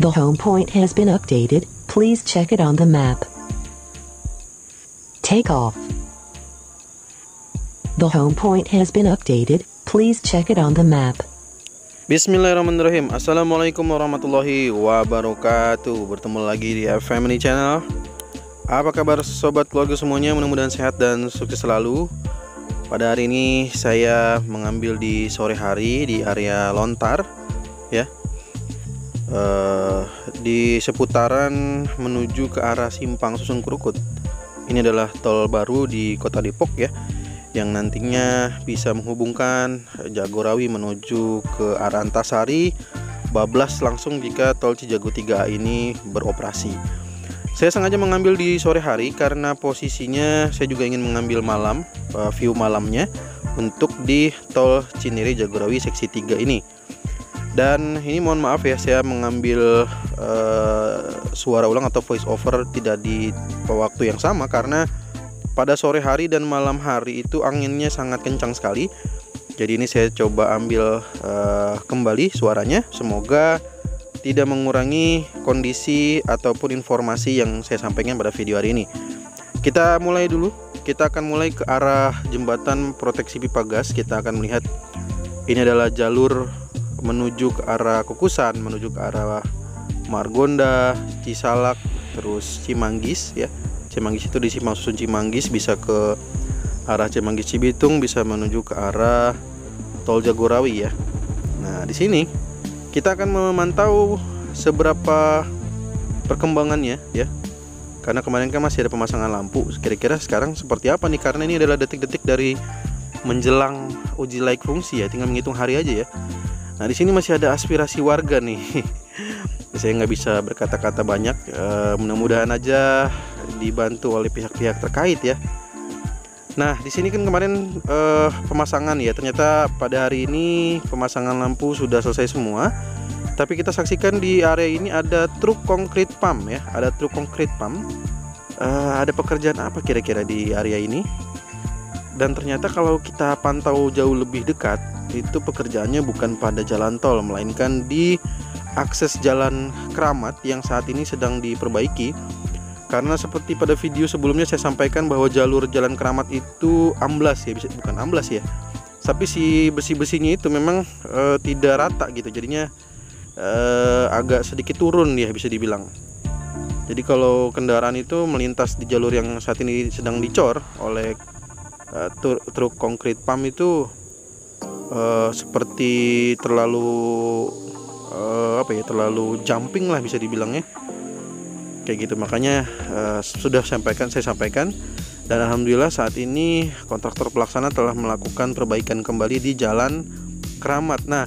The home point has been updated. Please check it on the map. Take off. The home point has been updated. Please check it on the map. Bismillahirrahmanirrahim. Assalamualaikum warahmatullahi wabarakatuh. Bertemu lagi di Family Channel. Apa kabar sobat keluarga semuanya? Mudah-mudahan sehat dan sukses selalu. Pada hari ini saya mengambil di sore hari di area Lontar, ya, di seputaran menuju ke arah Simpang Susun Krukut. Ini adalah tol baru di Kota Depok, ya, yang nantinya bisa menghubungkan Jagorawi menuju ke arah Antasari, bablas langsung jika tol Cijago 3 ini beroperasi. Saya sengaja mengambil di sore hari karena posisinya saya juga ingin mengambil malam, view malamnya untuk di tol Cinere Jagorawi seksi 3 ini. Dan ini mohon maaf ya, saya mengambil suara ulang atau voice over tidak di waktu yang sama karena pada sore hari dan malam hari itu anginnya sangat kencang sekali. Jadi ini saya coba ambil kembali suaranya. Semoga tidak mengurangi kondisi ataupun informasi yang saya sampaikan pada video hari ini. Kita mulai dulu. Kita akan mulai ke arah jembatan proteksi pipa gas. Kita akan melihat ini adalah jalur menuju ke arah Kukusan, menuju ke arah Margonda, Cisalak, terus Cimanggis, ya. Cimanggis itu di Simpang Susun Cimanggis, bisa ke arah Cimanggis Cibitung, bisa menuju ke arah tol Jagorawi, ya. Nah, di sini kita akan memantau seberapa perkembangannya, ya. Karena kemarin kan masih ada pemasangan lampu. Kira-kira sekarang seperti apa nih? Karena ini adalah detik-detik dari menjelang uji laik fungsi, ya. Tinggal menghitung hari aja, ya. Nah, di sini masih ada aspirasi warga nih. Saya nggak bisa berkata-kata banyak. Mudah-mudahan aja dibantu oleh pihak-pihak terkait, ya. Nah, di sini kan kemarin pemasangan, ya. Ternyata pada hari ini pemasangan lampu sudah selesai semua. Tapi kita saksikan di area ini ada truk konkrit pump, ya. Ada truk konkrit pump. Ada pekerjaan apa kira-kira di area ini? Dan ternyata kalau kita pantau jauh lebih dekat, itu pekerjaannya bukan pada jalan tol, melainkan di akses jalan Keramat yang saat ini sedang diperbaiki. Karena seperti pada video sebelumnya saya sampaikan bahwa jalur jalan Keramat itu amblas, ya, bukan amblas, ya, tapi si besi-besinya itu memang tidak rata gitu, jadinya agak sedikit turun, ya, bisa dibilang. Jadi kalau kendaraan itu melintas di jalur yang saat ini sedang dicor oleh truk konkrit pump itu seperti terlalu terlalu jumping lah, bisa dibilang, ya, kayak gitu. Makanya sudah saya sampaikan, dan alhamdulillah saat ini kontraktor pelaksana telah melakukan perbaikan kembali di jalan Keramat. Nah,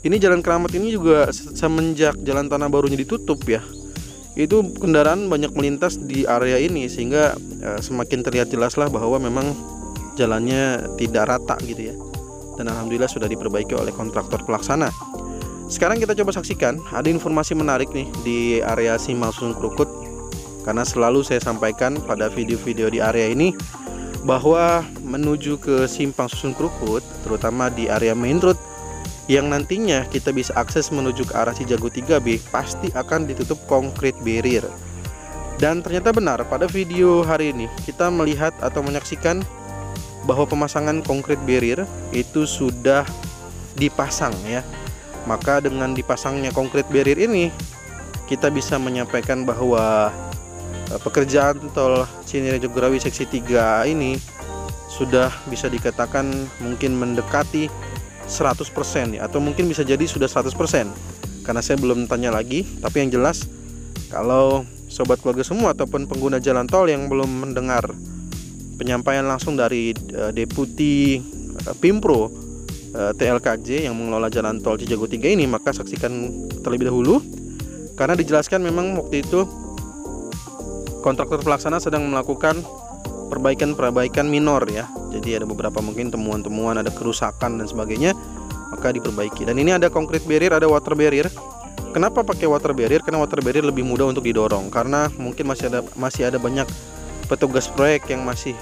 ini jalan Keramat ini juga semenjak jalan tanah barunya ditutup, ya, itu kendaraan banyak melintas di area ini, sehingga semakin terlihat jelaslah bahwa memang jalannya tidak rata gitu, ya. Dan alhamdulillah sudah diperbaiki oleh kontraktor pelaksana. Sekarang kita coba saksikan, ada informasi menarik nih di area Simpang Susun Krukut. Karena selalu saya sampaikan pada video-video di area ini bahwa menuju ke Simpang Susun Krukut, terutama di area main road yang nantinya kita bisa akses menuju ke arah Cijago 3B, pasti akan ditutup konkrit barrier. Dan ternyata benar, pada video hari ini kita melihat atau menyaksikan bahwa pemasangan konkrit barrier itu sudah dipasang, ya. Maka dengan dipasangnya konkrit barrier ini, kita bisa menyampaikan bahwa pekerjaan tol Cinere Jagorawi seksi 3 ini sudah bisa dikatakan mungkin mendekati 100%, ya, atau mungkin bisa jadi sudah 100%. Karena saya belum tanya lagi, tapi yang jelas kalau sobat keluarga semua ataupun pengguna jalan tol yang belum mendengar penyampaian langsung dari Deputi Pimpro TLKJ yang mengelola jalan tol Cijago 3 ini, maka saksikan terlebih dahulu. Karena dijelaskan memang waktu itu kontraktor pelaksana sedang melakukan perbaikan minor, ya. Jadi ada beberapa mungkin temuan-temuan, ada kerusakan dan sebagainya, maka diperbaiki. Dan ini ada concrete barrier, ada water barrier. Kenapa pakai water barrier? Karena water barrier lebih mudah untuk didorong. Karena mungkin masih ada banyak petugas proyek yang masih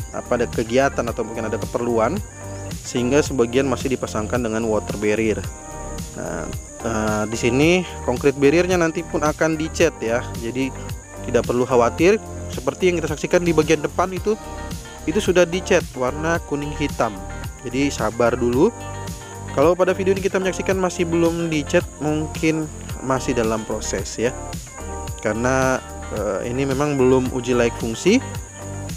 ada kegiatan atau mungkin ada keperluan, sehingga sebagian masih dipasangkan dengan water barrier. Nah, Di sini concrete barriernya nanti pun akan dicat ya, jadi tidak perlu khawatir. Seperti yang kita saksikan di bagian depan itu sudah dicat warna kuning hitam. Jadi sabar dulu. Kalau pada video ini kita menyaksikan masih belum dicat, mungkin masih dalam proses ya, karena ini memang belum uji layak fungsi.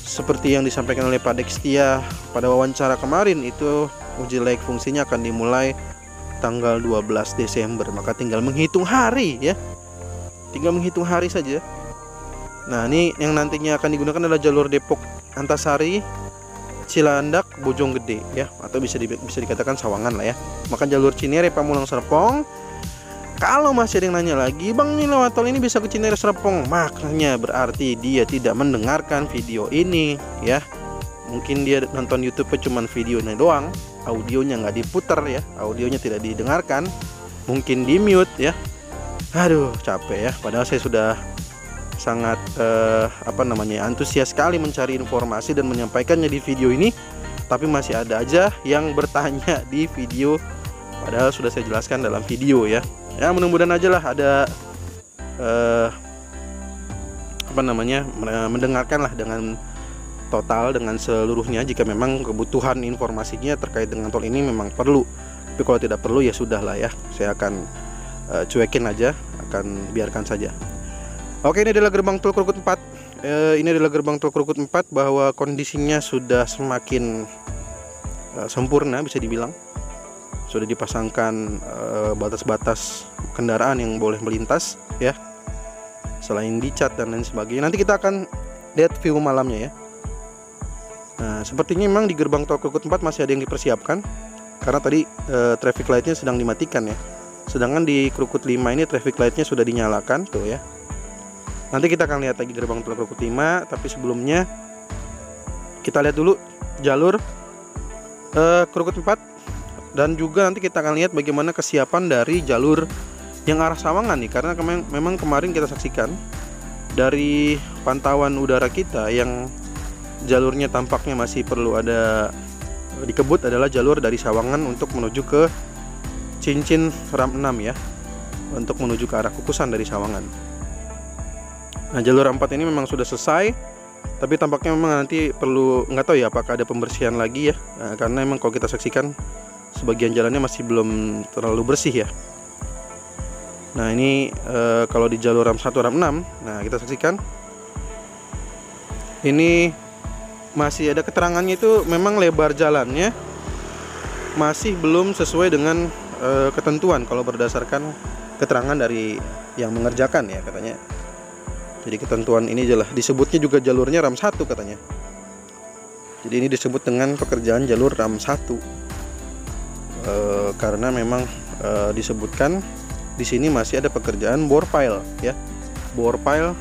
Seperti yang disampaikan oleh Pak Dextia pada wawancara kemarin, itu uji layak fungsinya akan dimulai tanggal 12 Desember. Maka tinggal menghitung hari ya, tinggal menghitung hari saja. Nah, ini yang nantinya akan digunakan adalah jalur Depok Antasari, Cilandak, Bojonggede ya, atau bisa dikatakan Sawangan lah ya. Maka jalur Cinere, Pamulang, Serpong. Kalau masih ada yang nanya lagi, Bang, ini lewat tol ini bisa ke Cinere, Serpong, maknanya berarti dia tidak mendengarkan video ini ya. Mungkin dia nonton YouTube cuman videonya doang, audionya nggak diputar ya, audionya tidak didengarkan, mungkin di mute ya. Aduh, capek ya, padahal saya sudah sangat antusias sekali mencari informasi dan menyampaikannya di video ini, tapi masih ada aja yang bertanya di video, padahal sudah saya jelaskan dalam video ya. Ya, mudah-mudahan aja lah ada mendengarkan lah dengan total, dengan seluruhnya. Jika memang kebutuhan informasinya terkait dengan tol ini memang perlu, tapi kalau tidak perlu ya sudah lah ya, saya akan cuekin aja, akan biarkan saja. Oke, ini adalah gerbang tol Krukut 4. Ini adalah gerbang tol Krukut 4, bahwa kondisinya sudah semakin sempurna bisa dibilang. Sudah dipasangkan batas-batas kendaraan yang boleh melintas ya, selain dicat dan lain sebagainya. Nanti kita akan lihat view malamnya ya. Nah, sepertinya memang di gerbang tol Krukut 4 masih ada yang dipersiapkan, karena tadi traffic lightnya sedang dimatikan ya. Sedangkan di Krukut 5 ini traffic lightnya sudah dinyalakan tuh ya. Nanti kita akan lihat lagi gerbang tol Krukut 5, tapi sebelumnya kita lihat dulu jalur Krukut 4. Dan juga nanti kita akan lihat bagaimana kesiapan dari jalur yang arah Sawangan nih, karena memang kemarin kita saksikan dari pantauan udara kita yang jalurnya tampaknya masih perlu ada dikebut adalah jalur dari Sawangan untuk menuju ke Cincin Ram 6 ya, untuk menuju ke arah Kukusan dari Sawangan. Nah, jalur 4 ini memang sudah selesai, tapi tampaknya memang nanti perlu, nggak tahu ya apakah ada pembersihan lagi ya. Nah, karena memang kalau kita saksikan sebagian jalannya masih belum terlalu bersih ya. Nah, ini kalau di jalur Ram 1, Ram 6, nah kita saksikan ini masih ada keterangannya, itu memang lebar jalannya masih belum sesuai dengan ketentuan kalau berdasarkan keterangan dari yang mengerjakan ya katanya. Jadi ketentuan ini jelas disebutnya juga jalurnya Ram 1 katanya. Jadi ini disebut dengan pekerjaan jalur Ram 1. Karena memang disebutkan di sini masih ada pekerjaan bore pile ya, bore pile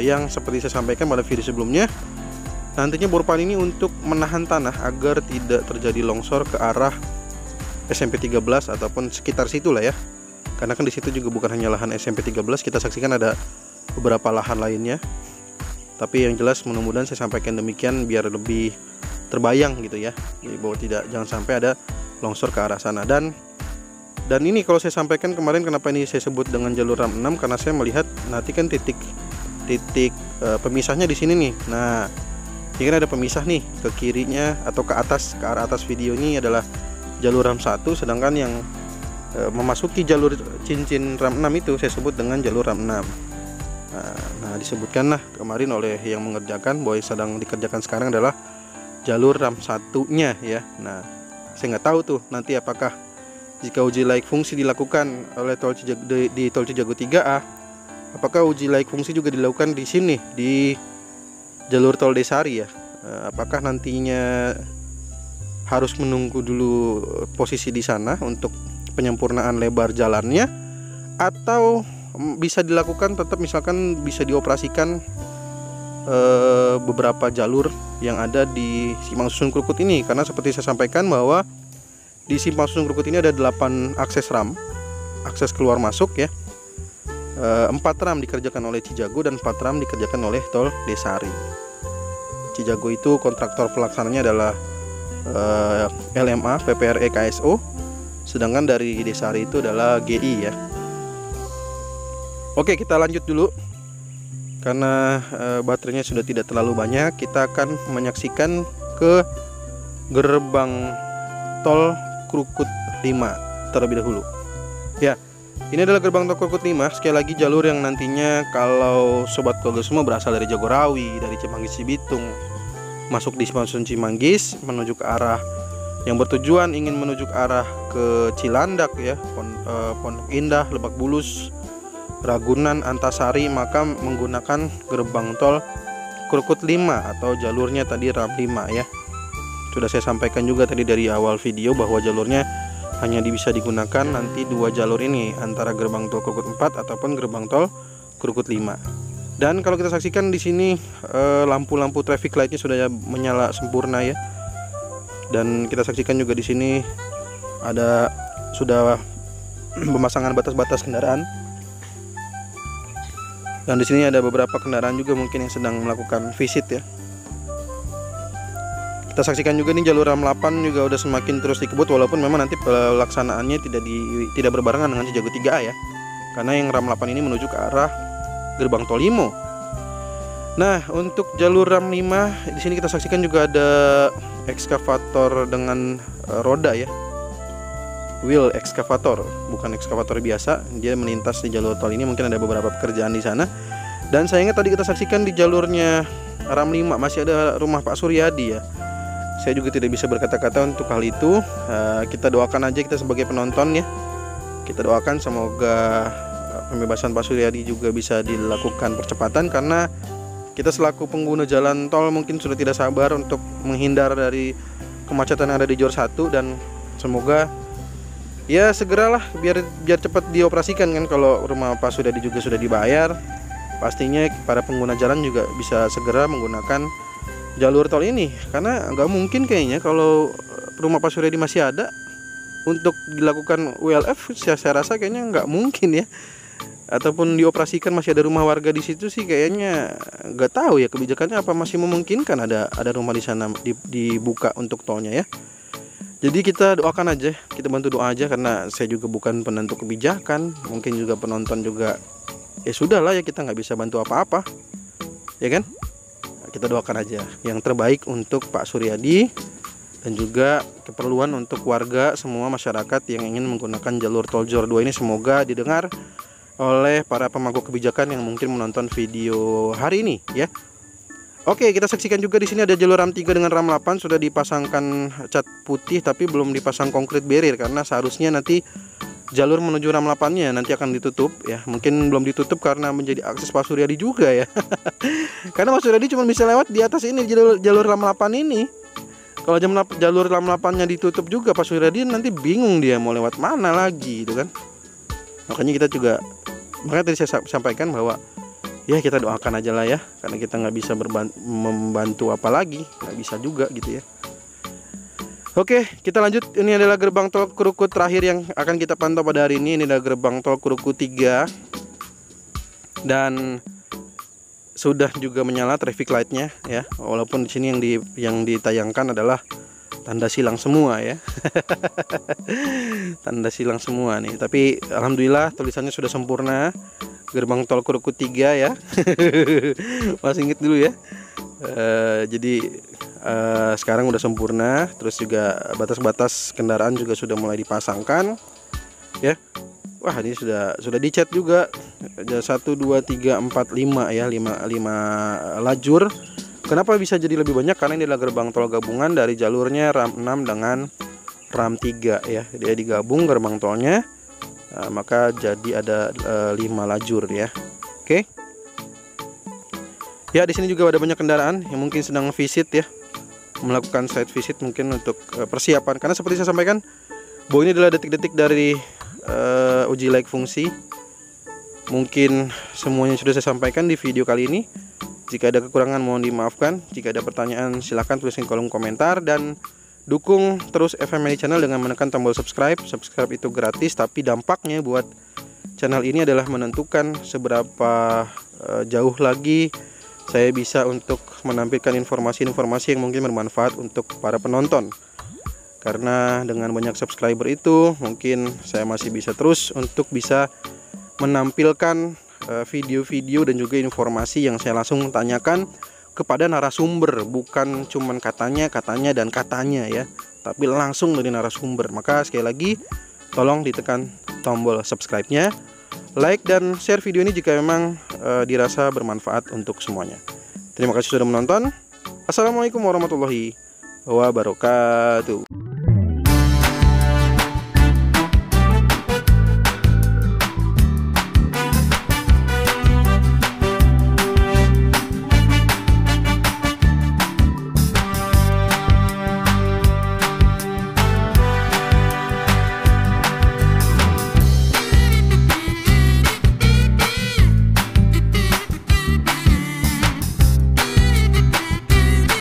yang seperti saya sampaikan pada video sebelumnya, nantinya bore pile ini untuk menahan tanah agar tidak terjadi longsor ke arah SMP 13 ataupun sekitar situ lah ya, karena kan di situ juga bukan hanya lahan SMP 13, kita saksikan ada beberapa lahan lainnya. Tapi yang jelas mudah-mudahan saya sampaikan demikian biar lebih terbayang gitu ya, jadi bahwa jangan sampai ada longsor ke arah sana. Dan ini kalau saya sampaikan kemarin, kenapa ini saya sebut dengan jalur Ram 6, karena saya melihat nanti kan titik pemisahnya di sini nih. Nah, ini kan ada pemisah nih, ke kirinya atau ke arah atas video ini adalah jalur Ram 1, sedangkan yang memasuki jalur Cincin Ram 6 itu saya sebut dengan jalur Ram 6. Nah, disebutkanlah kemarin oleh yang mengerjakan bahwa yang sedang dikerjakan sekarang adalah jalur Ram 1-nya ya. Nah, saya nggak tahu tuh nanti apakah jika uji layak fungsi dilakukan oleh di tol Cijago 3A, apakah uji layak fungsi juga dilakukan di sini di jalur tol Desari ya. Apakah nantinya harus menunggu dulu posisi di sana untuk penyempurnaan lebar jalannya, atau bisa dilakukan tetap, misalkan bisa dioperasikan beberapa jalur yang ada di Simpang Susun Krukut ini. Karena seperti saya sampaikan bahwa di Simpang Susun Krukut ini ada 8 akses ram, akses keluar masuk ya. 4 ram dikerjakan oleh Cijago dan 4 ram dikerjakan oleh tol Desari. Cijago itu kontraktor pelaksananya adalah LMA PPRE KSO, Sedangkan dari Desari itu adalah GI ya. Oke, kita lanjut dulu. Karena baterainya sudah tidak terlalu banyak, kita akan menyaksikan ke gerbang tol Krukut 5 terlebih dahulu. Ya, ini adalah gerbang tol Krukut 5. Sekali lagi jalur yang nantinya kalau sobat keluarga semua berasal dari Jagorawi, dari Cimanggis Cibitung, masuk di stasiun Cimanggis menuju ke arah yang bertujuan ingin menuju ke arah ke Cilandak ya, Pondok Indah, Lebak Bulus, Ragunan, Antasari, maka menggunakan gerbang tol Krukut 5 atau jalurnya tadi RAM 5 ya. Sudah saya sampaikan juga tadi dari awal video bahwa jalurnya hanya bisa digunakan nanti 2 jalur ini, antara gerbang tol Krukut 4 ataupun gerbang tol Krukut 5. Dan kalau kita saksikan di sini lampu-lampu traffic lightnya sudah menyala sempurna ya. Dan kita saksikan juga di sini ada sudah pemasangan batas-batas kendaraan. Dan di sini ada beberapa kendaraan juga mungkin yang sedang melakukan visit ya. Kita saksikan juga nih jalur RAM 8 juga udah semakin terus dikebut, walaupun memang nanti pelaksanaannya tidak berbarengan dengan Cijago 3A ya. Karena yang RAM 8 ini menuju ke arah gerbang tol Limo. Nah, untuk jalur RAM 5 di sini kita saksikan juga ada ekskavator dengan roda ya. Wheel ekskavator, bukan ekskavator biasa. Dia melintas di jalur tol ini, mungkin ada beberapa pekerjaan di sana. Dan sayangnya tadi kita saksikan di jalurnya RAM 5 masih ada rumah Pak Suryadi ya. Saya juga tidak bisa berkata-kata untuk hal itu. Kita doakan aja, kita sebagai penonton ya. Kita doakan semoga pembebasan Pak Suryadi juga bisa dilakukan percepatan, karena kita selaku pengguna jalan tol mungkin sudah tidak sabar untuk menghindar dari kemacetan yang ada di Jor 1, dan semoga ya segeralah biar cepat dioperasikan kan. Kalau rumah Pak Suryadi juga sudah dibayar, pastinya para pengguna jalan juga bisa segera menggunakan jalur tol ini, karena nggak mungkin kayaknya kalau rumah Pak Suryadi masih ada untuk dilakukan WLF. Saya rasa kayaknya nggak mungkin ya, ataupun dioperasikan masih ada rumah warga di situ sih kayaknya nggak tahu ya kebijakannya apa masih memungkinkan ada rumah di sana dibuka untuk tolnya ya. Jadi kita doakan aja, kita bantu doa aja, karena saya juga bukan penentu kebijakan, mungkin juga penonton juga ya sudahlah ya, kita nggak bisa bantu apa-apa ya kan. Kita doakan aja yang terbaik untuk Pak Suryadi dan juga keperluan untuk warga semua masyarakat yang ingin menggunakan jalur tol Jor 2 ini, semoga didengar oleh para pemangku kebijakan yang mungkin menonton video hari ini ya. Oke, kita saksikan juga di sini ada jalur RAM 3 dengan RAM 8 sudah dipasangkan cat putih tapi belum dipasang konkrit barrier, karena seharusnya nanti jalur menuju RAM 8-nya nanti akan ditutup ya. Mungkin belum ditutup karena menjadi akses Pak Suryadi juga ya. Karena Pak Suryadi cuma bisa lewat di atas ini, jalur RAM 8 ini. Kalau jalur RAM 8-nya ditutup juga, Pak Suryadi nanti bingung dia mau lewat mana lagi gitu kan. Makanya tadi saya sampaikan bahwa ya kita doakan aja lah ya, karena kita nggak bisa membantu apa lagi, nggak bisa juga gitu ya. Oke, kita lanjut. Ini adalah gerbang tol Krukut terakhir yang akan kita pantau pada hari ini. Ini adalah gerbang tol Krukut 3 dan sudah juga menyala traffic lightnya ya. Walaupun di sini yang ditayangkan adalah tanda silang semua ya. Tanda silang semua nih. Tapi alhamdulillah tulisannya sudah sempurna. Gerbang tol Krukut 3 ya. Masih inget dulu ya. Jadi sekarang udah sempurna. Terus juga batas-batas kendaraan juga sudah mulai dipasangkan ya. Wah, ini sudah dicat juga. Ada 1 2 3 4 5 ya, 5 lajur. Kenapa bisa jadi lebih banyak? Karena ini adalah gerbang tol gabungan dari jalurnya RAM 6 dengan RAM 3 ya. Dia digabung gerbang tolnya. Maka jadi ada 5 lajur ya. Oke. Ya, di sini juga ada banyak kendaraan yang mungkin sedang visit ya. Melakukan site visit mungkin untuk persiapan. Karena seperti saya sampaikan bahwa ini adalah detik-detik dari uji layak fungsi. Mungkin semuanya sudah saya sampaikan di video kali ini. Jika ada kekurangan mohon dimaafkan. Jika ada pertanyaan silahkan tulis di kolom komentar. Dan dukung terus FMNI Channel dengan menekan tombol subscribe. Subscribe itu gratis, tapi dampaknya buat channel ini adalah menentukan seberapa jauh lagi saya bisa untuk menampilkan informasi-informasi yang mungkin bermanfaat untuk para penonton. Karena dengan banyak subscriber itu mungkin saya masih bisa terus untuk bisa menampilkan video-video dan juga informasi yang saya langsung tanyakan kepada narasumber, bukan cuman katanya dan katanya ya, tapi langsung dari narasumber. Maka sekali lagi tolong ditekan tombol subscribe-nya, like dan share video ini jika memang dirasa bermanfaat untuk semuanya. Terima kasih sudah menonton. Assalamualaikum warahmatullahi wabarakatuh.